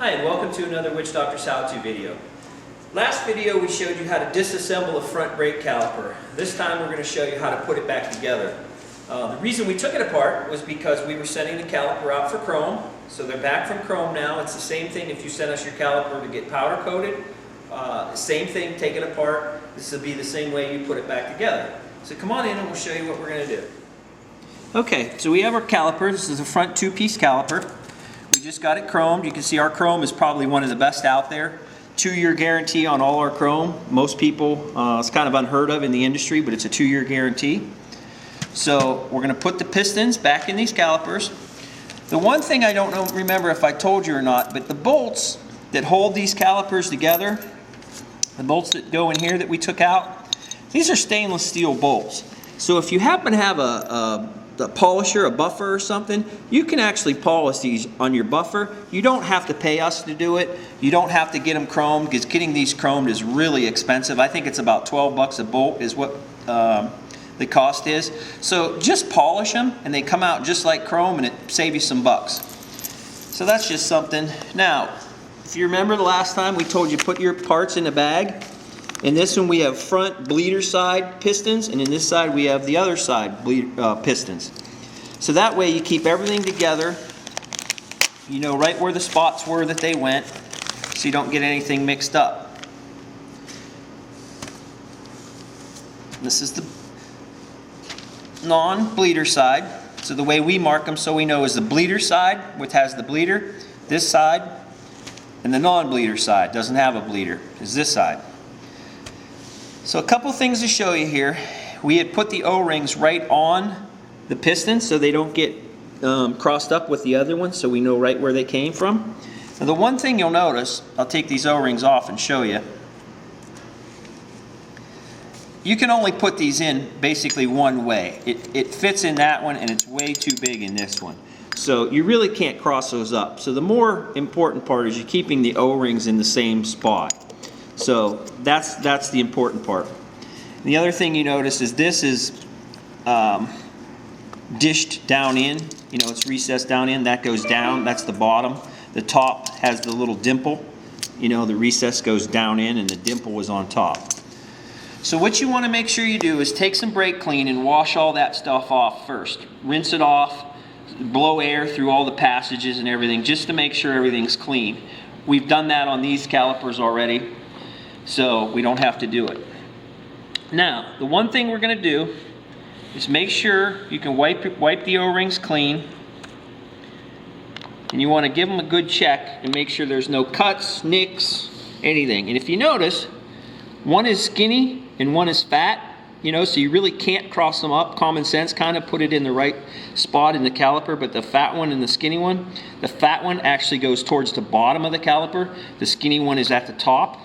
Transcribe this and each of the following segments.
Hi, and welcome to another Witchdoctors how-to video. Last video we showed you how to disassemble a front brake caliper. This time we're going to show you how to put it back together. The reason we took it apart was because we were sending the caliper out for chrome. So they're back from chrome now. It's the same thing if you send us your caliper to get powder coated. Same thing, take it apart. This will be the same way you put it back together. So come on in and we'll show you what we're going to do. Okay, so we have our caliper. This is a front two-piece caliper. We just got it chromed. You can see our chrome is probably one of the best out there. 2-year guarantee on all our chrome. Most people, it's kind of unheard of in the industry, but it's a 2-year guarantee. So we're going to put the pistons back in these calipers. The one thing I don't remember if I told you or not, but the bolts that hold these calipers together, the bolts that go in here that we took out, these are stainless steel bolts. So if you happen to have a polisher, a buffer or something, you can actually polish these on your buffer. You don't have to pay us to do it. You don't have to get them chromed, because getting these chromed is really expensive. I think it's about 12 bucks a bolt is what the cost is. So just polish them and they come out just like chrome, and it saves you some bucks. So that's just something. Now, if you remember the last time we told you put your parts in a bag. In this one we have front bleeder side pistons, and in this side we have the other side pistons. So that way you keep everything together. You know right where the spots were that they went, so you don't get anything mixed up. This is the non-bleeder side. So the way we mark them, so we know, is the bleeder side, which has the bleeder, this side, and the non-bleeder side doesn't have a bleeder, is this side. So a couple things to show you here. We had put the O-rings right on the pistons so they don't get crossed up with the other ones, so we know right where they came from. Now the one thing you'll notice, I'll take these O-rings off and show you. You can only put these in basically one way. It fits in that one, and it's way too big in this one. So you really can't cross those up. So the more important part is you're keeping the O-rings in the same spot. So that's the important part. And the other thing you notice is this is dished down in. You know, it's recessed down in. That goes down. That's the bottom. The top has the little dimple. You know, the recess goes down in, and the dimple was on top. So what you want to make sure you do is take some brake clean and wash all that stuff off first. Rinse it off, blow air through all the passages and everything, just to make sure everything's clean. We've done that on these calipers already, so we don't have to do it. Now, the one thing we're going to do is make sure you can wipe the O-rings clean, and you want to give them a good check and make sure there's no cuts, nicks, anything. And if you notice, one is skinny and one is fat, you know, so you really can't cross them up. Common sense kind of put it in the right spot in the caliper, but the fat one and the skinny one, the fat one actually goes towards the bottom of the caliper. The skinny one is at the top.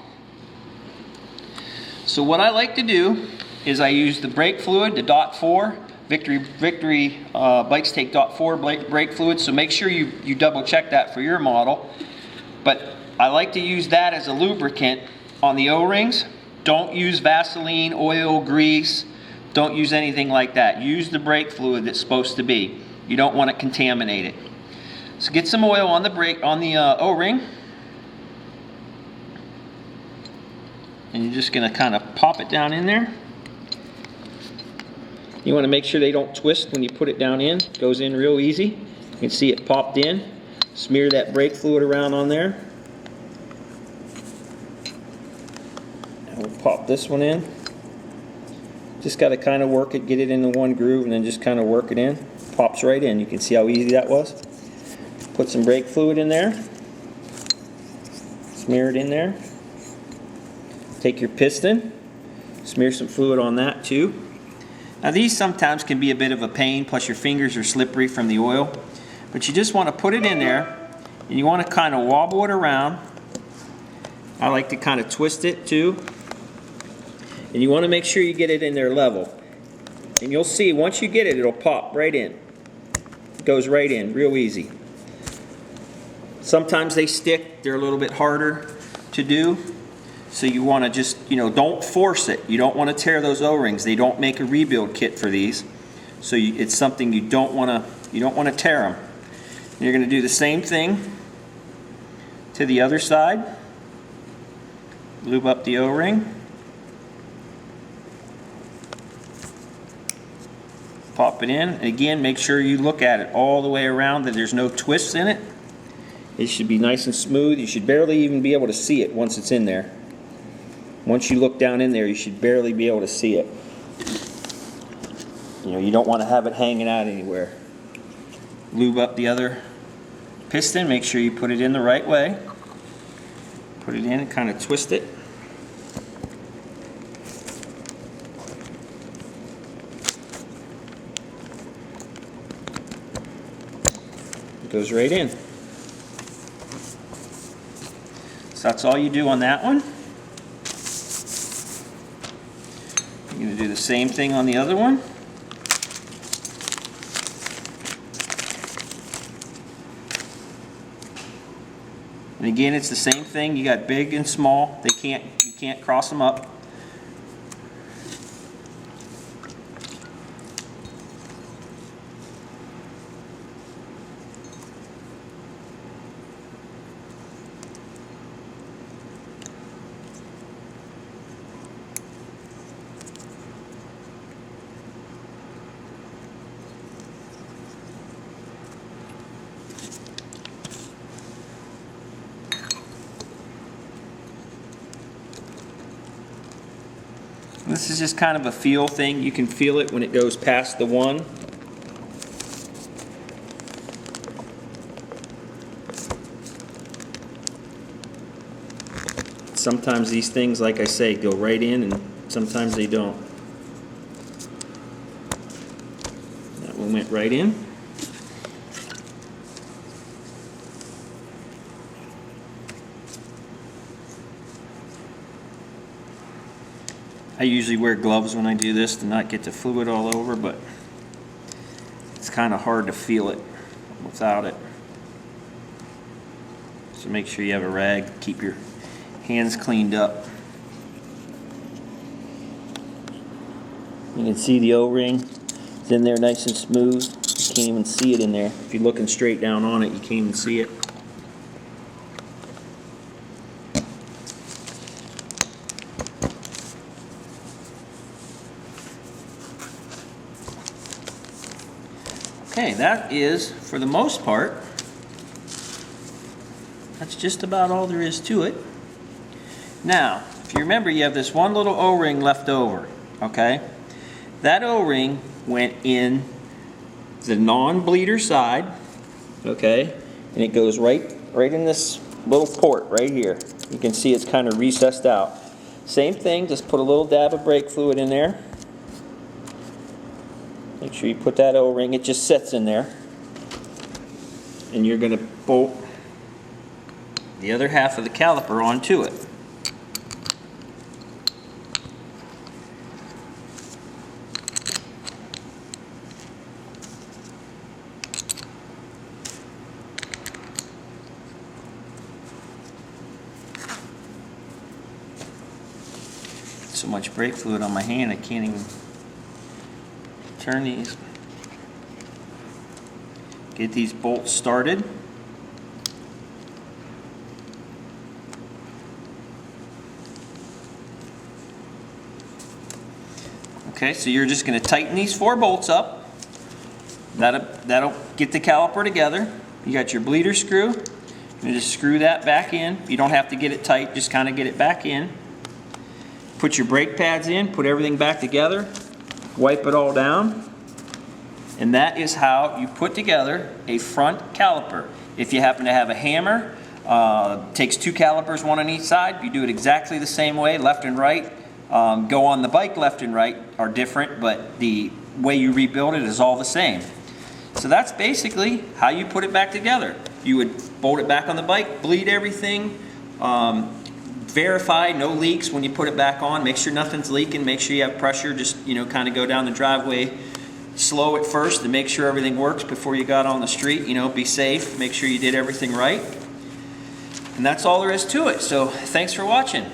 So what I like to do is I use the brake fluid, the .4. Victory bikes take .4 brake fluid, so make sure you double check that for your model. But I like to use that as a lubricant on the O-rings. Don't use Vaseline, oil, grease. Don't use anything like that. Use the brake fluid that's supposed to be. You don't want to contaminate it. So get some oil on the O-ring. And you're just going to kind of pop it down in there. You want to make sure they don't twist when you put it down in. It goes in real easy. You can see it popped in. Smear that brake fluid around on there. And we'll pop this one in. Just got to kind of work it, get it into one groove, and then just kind of work it in. Pops right in. You can see how easy that was. Put some brake fluid in there. Smear it in there. Take your piston, smear some fluid on that too. Now these sometimes can be a bit of a pain, plus your fingers are slippery from the oil. But you just want to put it in there, and you want to kind of wobble it around. I like to kind of twist it too. And you want to make sure you get it in there level. And you'll see, once you get it, it'll pop right in. It goes right in, real easy. Sometimes they stick, they're a little bit harder to do. So you want to just, you know, don't force it. You don't want to tear those O-rings. They don't make a rebuild kit for these. So it's something you don't want to tear them. You're going to do the same thing to the other side. Lube up the O-ring. Pop it in. And again, make sure you look at it all the way around, that there's no twists in it. It should be nice and smooth. You should barely even be able to see it once it's in there. Once you look down in there, you should barely be able to see it. You know, you don't want to have it hanging out anywhere. Lube up the other piston. Make sure you put it in the right way. Put it in and kind of twist it. It goes right in. So that's all you do on that one. You're going to do the same thing on the other one. And again, it's the same thing. You got big and small. You can't cross them up. This is just kind of a feel thing. You can feel it when it goes past the one. Sometimes these things, like I say, go right in, and sometimes they don't. That one went right in. I usually wear gloves when I do this to not get the fluid all over, but it's kind of hard to feel it without it. So make sure you have a rag, keep your hands cleaned up. You can see the O-ring is in there nice and smooth. You can't even see it in there. If you're looking straight down on it, you can't even see it. Okay, that is, for the most part, that's just about all there is to it. Now, if you remember, you have this one little O-ring left over, okay? That O-ring went in the non-bleeder side, okay? And it goes right in this little port right here. You can see it's kind of recessed out. Same thing, just put a little dab of brake fluid in there. Make sure you put that O-ring, it just sits in there. And you're going to bolt the other half of the caliper onto it. So much brake fluid on my hand, I can't even turn these. Get these bolts started. Okay, so you're just going to tighten these 4 bolts up. That'll get the caliper together. You got your bleeder screw. You're going to just screw that back in. You don't have to get it tight, just kind of get it back in. Put your brake pads in, put everything back together. Wipe it all down, and that is how you put together a front caliper. If you happen to have a hammer, takes 2 calipers, 1 on each side. You do it exactly the same way, left and right. Go on the bike, left and right are different, but the way you rebuild it is all the same. So that's basically how you put it back together. You would bolt it back on the bike, bleed everything, verify no leaks when you put it back on. Make sure nothing's leaking. Make sure you have pressure. Just, you know, kind of go down the driveway slow at first to make sure everything works before you got on the street. You know, be safe. Make sure you did everything right. And that's all there is to it. So thanks for watching.